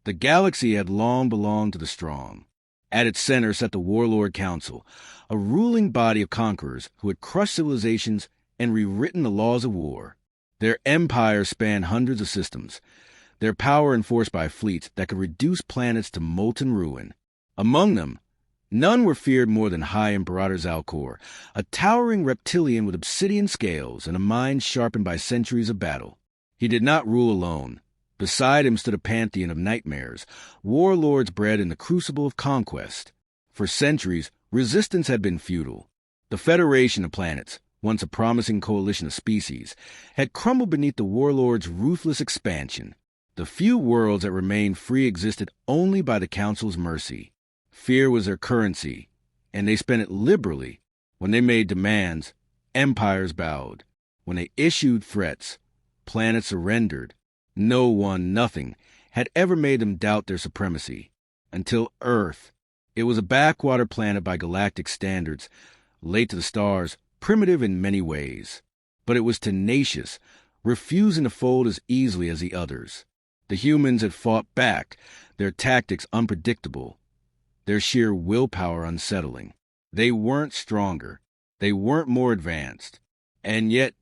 The galaxy had long belonged to the strong. At its center sat the Warlord Council, a ruling body of conquerors who had crushed civilizations and rewritten the laws of war. Their empire spanned hundreds of systems, their power enforced by fleets that could reduce planets to molten ruin. Among them, none were feared more than High Imperator Zalcor, a towering reptilian with obsidian scales and a mind sharpened by centuries of battle. He did not rule alone. Beside him stood a pantheon of nightmares, warlords bred in the crucible of conquest. For centuries, resistance had been futile. The Federation of Planets, once a promising coalition of species, had crumbled beneath the warlords' ruthless expansion. The few worlds that remained free existed only by the Council's mercy. Fear was their currency, and they spent it liberally. When they made demands, empires bowed. When they issued threats, planets surrendered. No one, nothing, had ever made them doubt their supremacy. Until Earth. It was a backwater planet by galactic standards, late to the stars, primitive in many ways. But it was tenacious, refusing to fold as easily as the others. The humans had fought back, their tactics unpredictable, their sheer willpower unsettling. They weren't stronger. They weren't more advanced. And yet,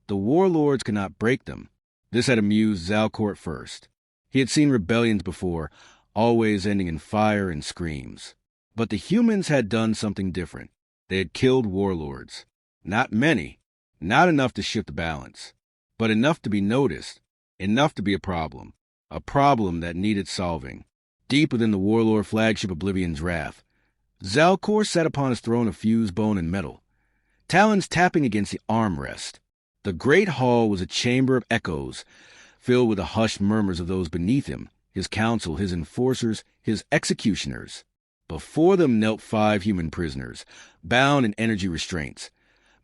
the warlords could not break them. This had amused Zalcor at first. He had seen rebellions before, always ending in fire and screams. But the humans had done something different. They had killed warlords. Not many, not enough to shift the balance, but enough to be noticed, enough to be a problem that needed solving. Deep within the warlord flagship Oblivion's Wrath, Zalcor sat upon his throne of fused bone and metal, talons tapping against the armrest. The great hall was a chamber of echoes, filled with the hushed murmurs of those beneath him, his council, his enforcers, his executioners. Before them knelt 5 human prisoners, bound in energy restraints,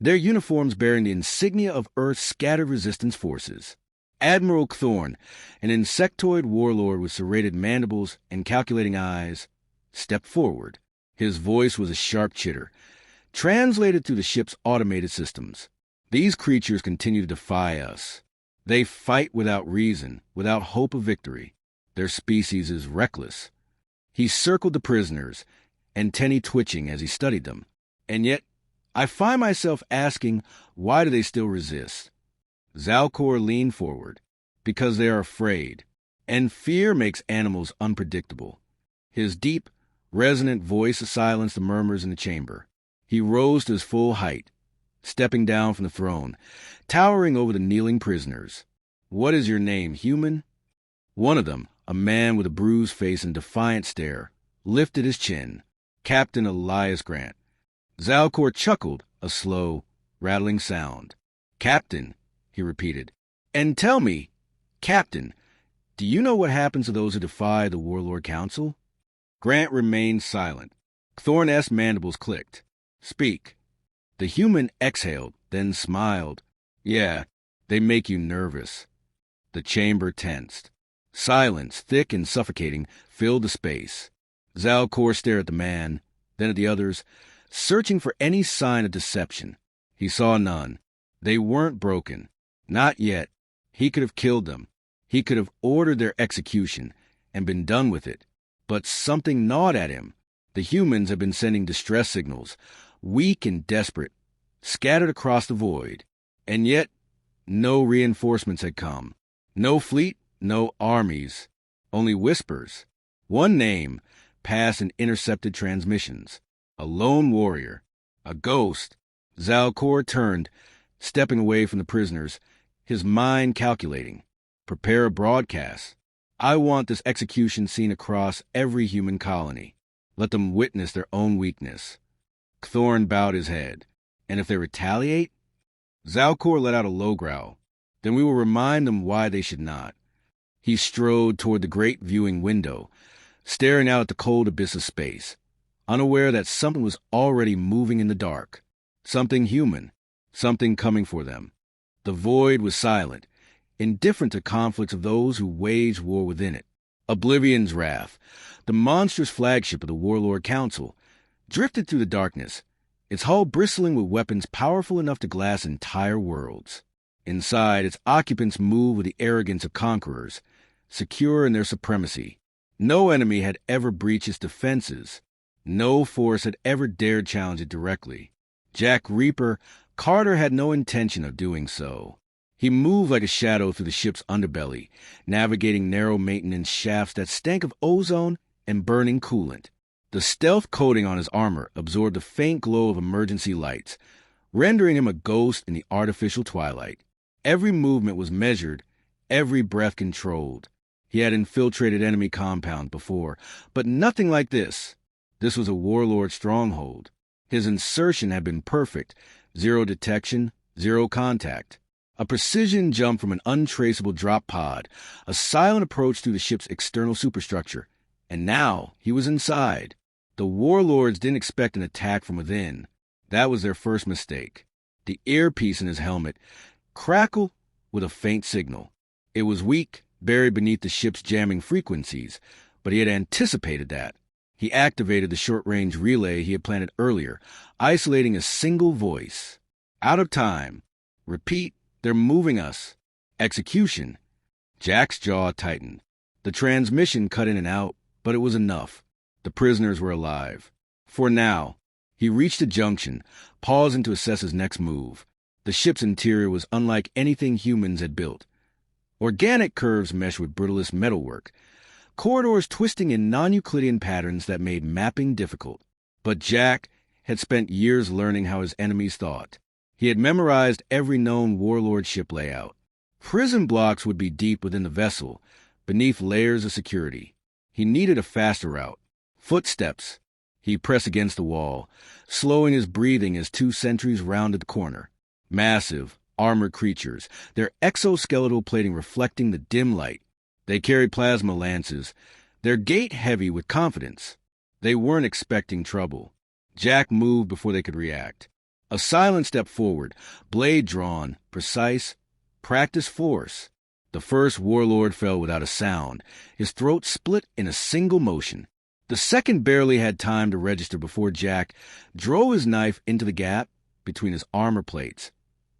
their uniforms bearing the insignia of Earth's scattered resistance forces. Admiral Thorn, an insectoid warlord with serrated mandibles and calculating eyes, stepped forward. His voice was a sharp chitter, translated through the ship's automated systems. These creatures continue to defy us. They fight without reason, without hope of victory. Their species is reckless. He circled the prisoners, antennae twitching as he studied them. And yet, I find myself asking, why do they still resist? Zalcor leaned forward. Because they are afraid. And fear makes animals unpredictable. His deep, resonant voice silenced the murmurs in the chamber. He rose to his full height, stepping down from the throne, towering over the kneeling prisoners. What is your name, human? One of them, a man with a bruised face and defiant stare, lifted his chin. Captain Elias Grant. Zalcor chuckled, a slow, rattling sound. Captain, he repeated. And tell me, Captain, do you know what happens to those who defy the Warlord Council? Grant remained silent. Thorn-esque mandibles clicked. Speak. The human exhaled, then smiled. Yeah, they make you nervous. The chamber tensed. Silence, thick and suffocating, filled the space. Zalcor stared at the man, then at the others, searching for any sign of deception. He saw none. They weren't broken. Not yet. He could have killed them. He could have ordered their execution and been done with it. But something gnawed at him. The humans had been sending distress signals, weak and desperate, scattered across the void. And yet, no reinforcements had come. No fleet, no armies. Only whispers. One name passed in intercepted transmissions. A lone warrior. A ghost. Zalcor turned, stepping away from the prisoners, his mind calculating. Prepare a broadcast. I want this execution seen across every human colony. Let them witness their own weakness. Thorn bowed his head. And if they retaliate? Zalcor let out a low growl. Then we will remind them why they should not. He strode toward the great viewing window, staring out at the cold abyss of space, unaware that something was already moving in the dark. Something human. Something coming for them. The void was silent, indifferent to conflicts of those who waged war within it. Oblivion's Wrath, the monstrous flagship of the Warlord Council, drifted through the darkness, its hull bristling with weapons powerful enough to glass entire worlds. Inside, its occupants moved with the arrogance of conquerors, secure in their supremacy. No enemy had ever breached its defenses. No force had ever dared challenge it directly. Jack Reaper, Carter had no intention of doing so. He moved like a shadow through the ship's underbelly, navigating narrow maintenance shafts that stank of ozone and burning coolant. The stealth coating on his armor absorbed the faint glow of emergency lights, rendering him a ghost in the artificial twilight. Every movement was measured, every breath controlled. He had infiltrated enemy compounds before, but nothing like this. This was a Warlord stronghold. His insertion had been perfect. Zero detection, zero contact. A precision jump from an untraceable drop pod, a silent approach through the ship's external superstructure. And now he was inside. The Warlords didn't expect an attack from within. That was their first mistake. The earpiece in his helmet crackled with a faint signal. It was weak, buried beneath the ship's jamming frequencies, but he had anticipated that. He activated the short-range relay he had planted earlier, isolating a single voice. Out of time. Repeat, they're moving us. Execution. Jack's jaw tightened. The transmission cut in and out, but it was enough. The prisoners were alive. For now. He reached a junction, pausing to assess his next move. The ship's interior was unlike anything humans had built. Organic curves meshed with brittlest metalwork, corridors twisting in non-Euclidean patterns that made mapping difficult. But Jack had spent years learning how his enemies thought. He had memorized every known Warlord ship layout. Prison blocks would be deep within the vessel, beneath layers of security. He needed a faster route. Footsteps. He pressed against the wall, slowing his breathing as two sentries rounded the corner. Massive, armored creatures, their exoskeletal plating reflecting the dim light. They carried plasma lances, their gait heavy with confidence. They weren't expecting trouble. Jack moved before they could react. A silent step forward, blade drawn, precise, practiced force. The first Warlord fell without a sound, his throat split in a single motion. The second barely had time to register before Jack drove his knife into the gap between his armor plates,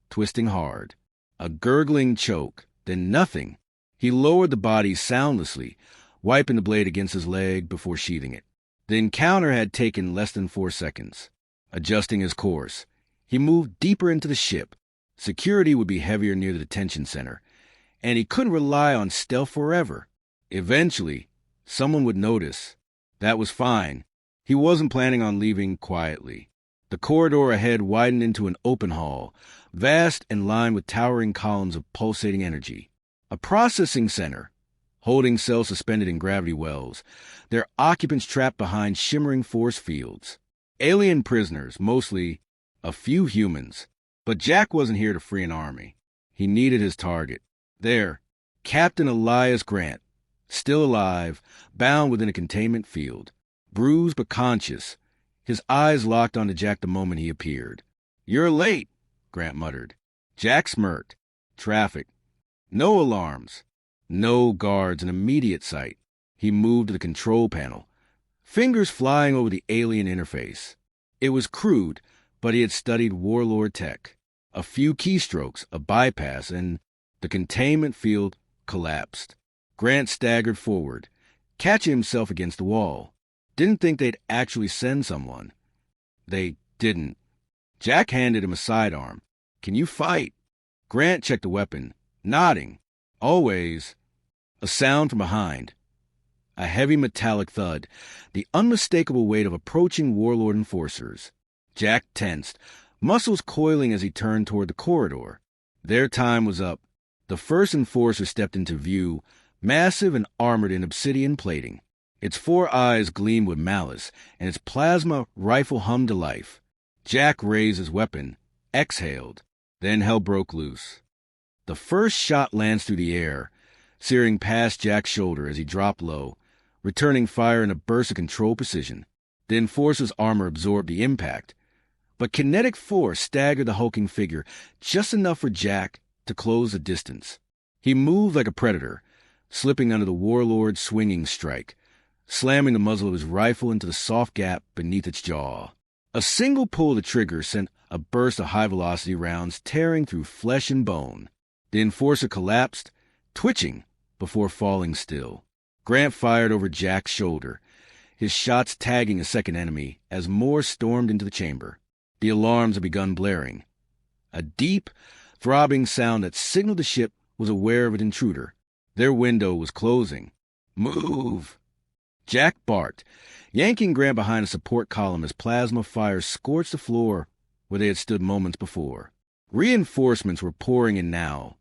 twisting hard. A gurgling choke, then nothing. He lowered the body soundlessly, wiping the blade against his leg before sheathing it. The encounter had taken less than 4 seconds. Adjusting his course, he moved deeper into the ship. Security would be heavier near the detention center, and he couldn't rely on stealth forever. Eventually, someone would notice. That was fine. He wasn't planning on leaving quietly. The corridor ahead widened into an open hall, vast and lined with towering columns of pulsating energy. A processing center, holding cells suspended in gravity wells, their occupants trapped behind shimmering force fields. Alien prisoners, mostly a few humans. But Jack wasn't here to free an army. He needed his target. There, Captain Elias Grant, still alive, bound within a containment field. Bruised but conscious, his eyes locked onto Jack the moment he appeared. "You're late," Grant muttered. Jack smirked. Traffic. No alarms. No guards in immediate sight. He moved to the control panel, fingers flying over the alien interface. It was crude, but he had studied Warlord tech. A few keystrokes, a bypass, and the containment field collapsed. Grant staggered forward, catching himself against the wall. Didn't think they'd actually send someone. They didn't. Jack handed him a sidearm. "Can you fight?" Grant checked the weapon, nodding. "Always." A sound from behind. A heavy metallic thud, the unmistakable weight of approaching Warlord enforcers. Jack tensed, muscles coiling as he turned toward the corridor. Their time was up. The first enforcer stepped into view, massive and armored in obsidian plating. Its 4 eyes gleamed with malice, and its plasma rifle hummed to life. Jack raised his weapon, exhaled, then hell broke loose. The first shot lanced through the air, searing past Jack's shoulder as he dropped low, returning fire in a burst of control precision. The enforcer's armor absorbed the impact, but kinetic force staggered the hulking figure just enough for Jack to close the distance. He moved like a predator, slipping under the Warlord's swinging strike, slamming the muzzle of his rifle into the soft gap beneath its jaw. A single pull of the trigger sent a burst of high-velocity rounds tearing through flesh and bone. The enforcer collapsed, twitching, before falling still. Grant fired over Jack's shoulder, his shots tagging a second enemy as more stormed into the chamber. The alarms had begun blaring. A deep, throbbing sound that signaled the ship was aware of an intruder. Their window was closing. "Move!" Jack barked, yanking Grant behind a support column as plasma fire scorched the floor where they had stood moments before. Reinforcements were pouring in now.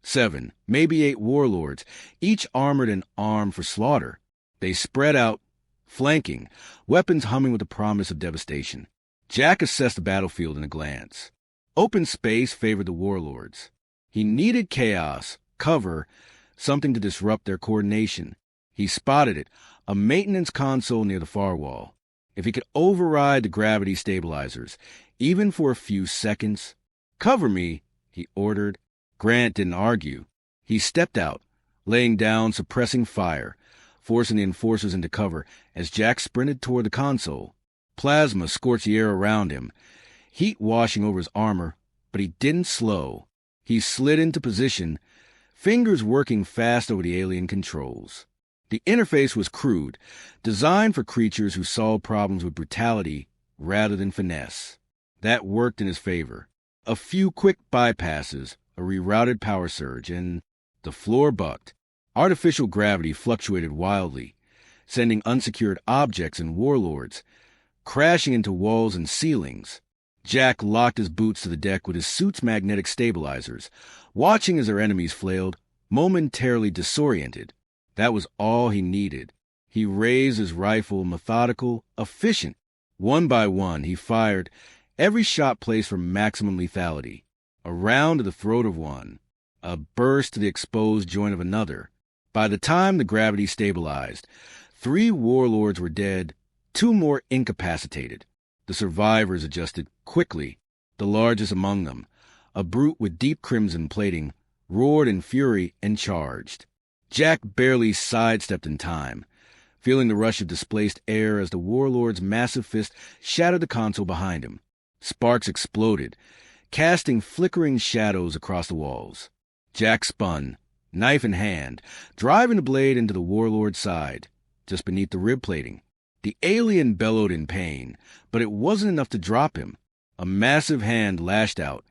7, maybe 8 warlords, each armored and armed for slaughter. They spread out, flanking, weapons humming with the promise of devastation. Jack assessed the battlefield in a glance. Open space favored the warlords. He needed chaos, cover, something to disrupt their coordination. He spotted it, a maintenance console near the far wall. If he could override the gravity stabilizers, even for a few seconds. "Cover me," he ordered. Grant didn't argue. He stepped out, laying down suppressing fire, forcing the enforcers into cover as Jack sprinted toward the console. Plasma scorched the air around him, heat washing over his armor, but he didn't slow. He slid into position, fingers working fast over the alien controls. The interface was crude, designed for creatures who solved problems with brutality rather than finesse. That worked in his favor. A few quick bypasses, a rerouted power surge, and the floor bucked. Artificial gravity fluctuated wildly, sending unsecured objects and warlords crashing into walls and ceilings. Jack locked his boots to the deck with his suit's magnetic stabilizers, watching as their enemies flailed, momentarily disoriented. That was all he needed. He raised his rifle, methodical, efficient. One by one, he fired, every shot placed for maximum lethality. A round to the throat of one, a burst to the exposed joint of another. By the time the gravity stabilized, 3 warlords were dead, 2 more incapacitated. The survivors adjusted quickly. The largest among them, a brute with deep crimson plating, roared in fury and charged. Jack barely sidestepped in time, feeling the rush of displaced air as the warlord's massive fist shattered the console behind him. Sparks exploded, casting flickering shadows across the walls. Jack spun, knife in hand, driving the blade into the warlord's side, just beneath the rib plating. The alien bellowed in pain, but it wasn't enough to drop him. A massive hand lashed out,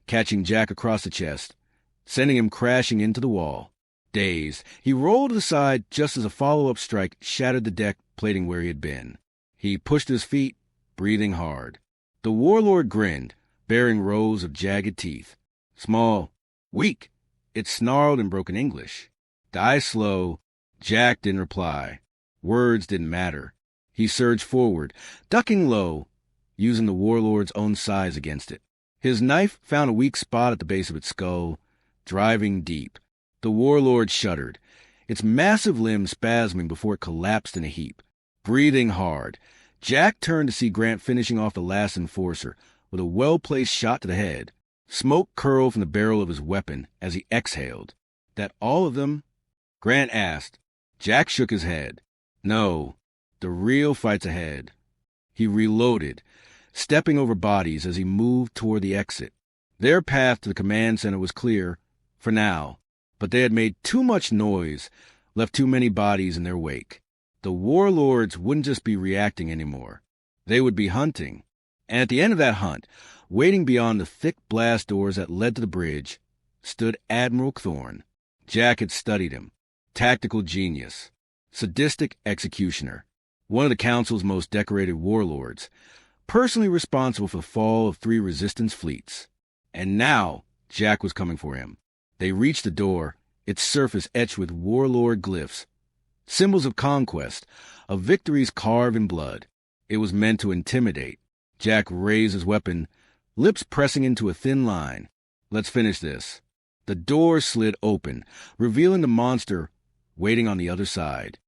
catching Jack across the chest, sending him crashing into the wall. Dazed, he rolled aside just as a follow-up strike shattered the deck plating where he had been. He pushed his feet, breathing hard. The warlord grinned, baring rows of jagged teeth. "Small. Weak," it snarled in broken English. "Die slow." Jack didn't reply. Words didn't matter. He surged forward, ducking low, using the warlord's own size against it. His knife found a weak spot at the base of its skull, driving deep. The warlord shuddered, its massive limbs spasming before it collapsed in a heap. Breathing hard, Jack turned to see Grant finishing off the last enforcer with a well-placed shot to the head. Smoke curled from the barrel of his weapon as he exhaled. "That all of them?" Grant asked. Jack shook his head. "No. The real fight's ahead." He reloaded, stepping over bodies as he moved toward the exit. Their path to the command center was clear, for now, but they had made too much noise, left too many bodies in their wake. The warlords wouldn't just be reacting anymore. They would be hunting. And at the end of that hunt, waiting beyond the thick blast doors that led to the bridge, stood Admiral Thorne. Jack had studied him. Tactical genius. Sadistic executioner. One of the Council's most decorated warlords, personally responsible for the fall of 3 resistance fleets. And now, Jack was coming for him. They reached the door, its surface etched with warlord glyphs, symbols of conquest, of victories carved in blood. It was meant to intimidate. Jack raised his weapon, lips pressing into a thin line. "Let's finish this." The door slid open, revealing the monster waiting on the other side.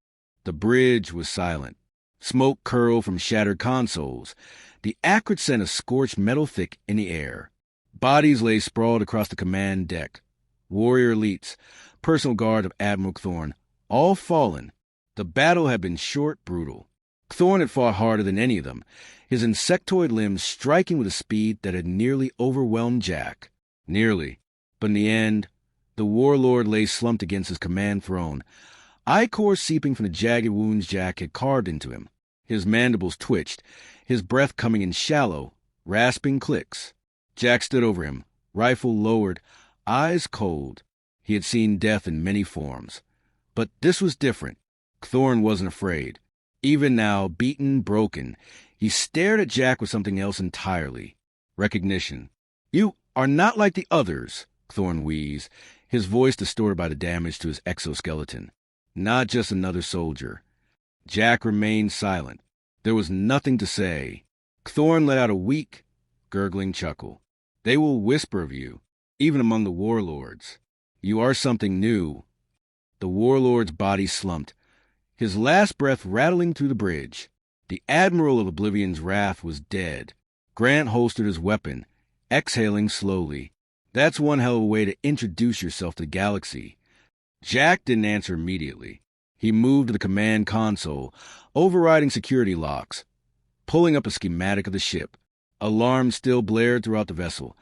The bridge was silent. Smoke curled from shattered consoles. The acrid scent of scorched metal thick in the air. Bodies lay sprawled across the command deck. Warrior elites, personal guard of Admiral Thorne, all fallen. The battle had been short, brutal. Thorne had fought harder than any of them, his insectoid limbs striking with a speed that had nearly overwhelmed Jack. Nearly. But in the end, the warlord lay slumped against his command throne, ichor seeping from the jagged wounds Jack had carved into him. His mandibles twitched, his breath coming in shallow, rasping clicks. Jack stood over him, rifle lowered, eyes cold. He had seen death in many forms. But this was different. Thorn wasn't afraid. Even now, beaten, broken, he stared at Jack with something else entirely. Recognition. "You are not like the others," Thorn wheezed, his voice distorted by the damage to his exoskeleton. "Not just another soldier." Jack remained silent. There was nothing to say. Thorn let out a weak, gurgling chuckle. "They will whisper of you, even among the warlords. You are something new." The warlord's body slumped, his last breath rattling through the bridge. The Admiral of Oblivion's wrath was dead. Grant holstered his weapon, exhaling slowly. "That's one hell of a way to introduce yourself to the galaxy." Jack didn't answer immediately. He moved to the command console, overriding security locks, pulling up a schematic of the ship. Alarms still blared throughout the vessel.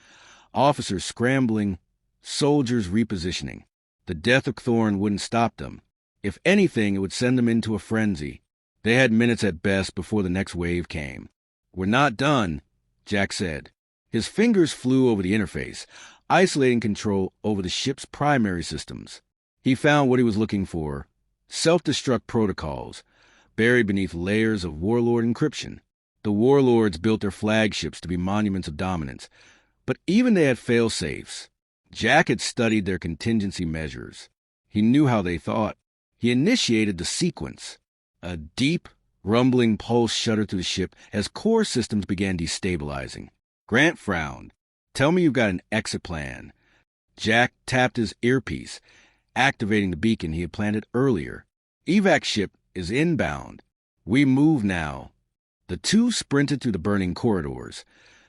Officers scrambling, soldiers repositioning. The death of Thorn wouldn't stop them. If anything, it would send them into a frenzy. They had minutes at best before the next wave came. "We're not done," Jack said. His fingers flew over the interface, isolating control over the ship's primary systems. He found what he was looking for: self-destruct protocols, buried beneath layers of warlord encryption. The warlords built their flagships to be monuments of dominance, but even they had fail-safes. Jack had studied their contingency measures. He knew how they thought. He initiated the sequence. A deep, rumbling pulse shuddered through the ship as core systems began destabilizing. Grant frowned. "Tell me you've got an exit plan." Jack tapped his earpiece, activating the beacon he had planted earlier. "Evac ship is inbound. We move now." The two sprinted through the burning corridors,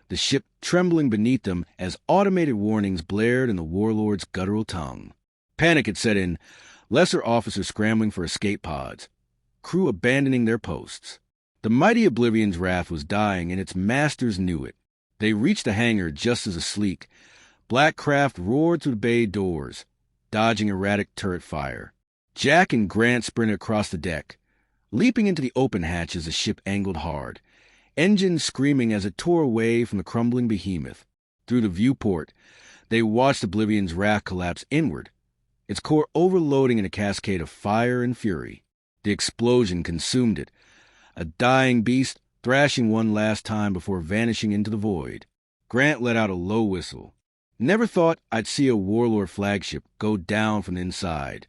the ship trembling beneath them as automated warnings blared in the warlord's guttural tongue. Panic had set in, lesser officers scrambling for escape pods, crew abandoning their posts. The mighty Oblivion's wrath was dying, and its masters knew it. They reached the hangar just as a sleek, black craft roared through the bay doors, dodging erratic turret fire. Jack and Grant sprinted across the deck, leaping into the open hatch as the ship angled hard, engines screaming as it tore away from the crumbling behemoth. Through the viewport, they watched Oblivion's wrath collapse inward, its core overloading in a cascade of fire and fury. The explosion consumed it, a dying beast thrashing one last time before vanishing into the void. Grant let out a low whistle. "Never thought I'd see a warlord flagship go down from the inside."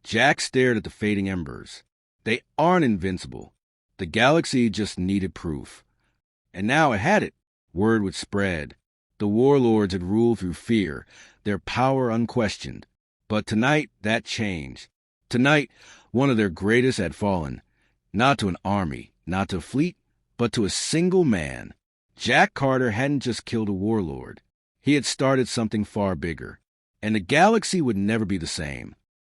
Jack stared at the fading embers. They aren't invincible. The galaxy just needed proof. And now it had it. Word would spread. The warlords had ruled through fear, their power unquestioned. But tonight, that changed. Tonight, one of their greatest had fallen. Not to an army, not to a fleet, but to a single man. Jack Carter hadn't just killed a warlord. He had started something far bigger. And the galaxy would never be the same.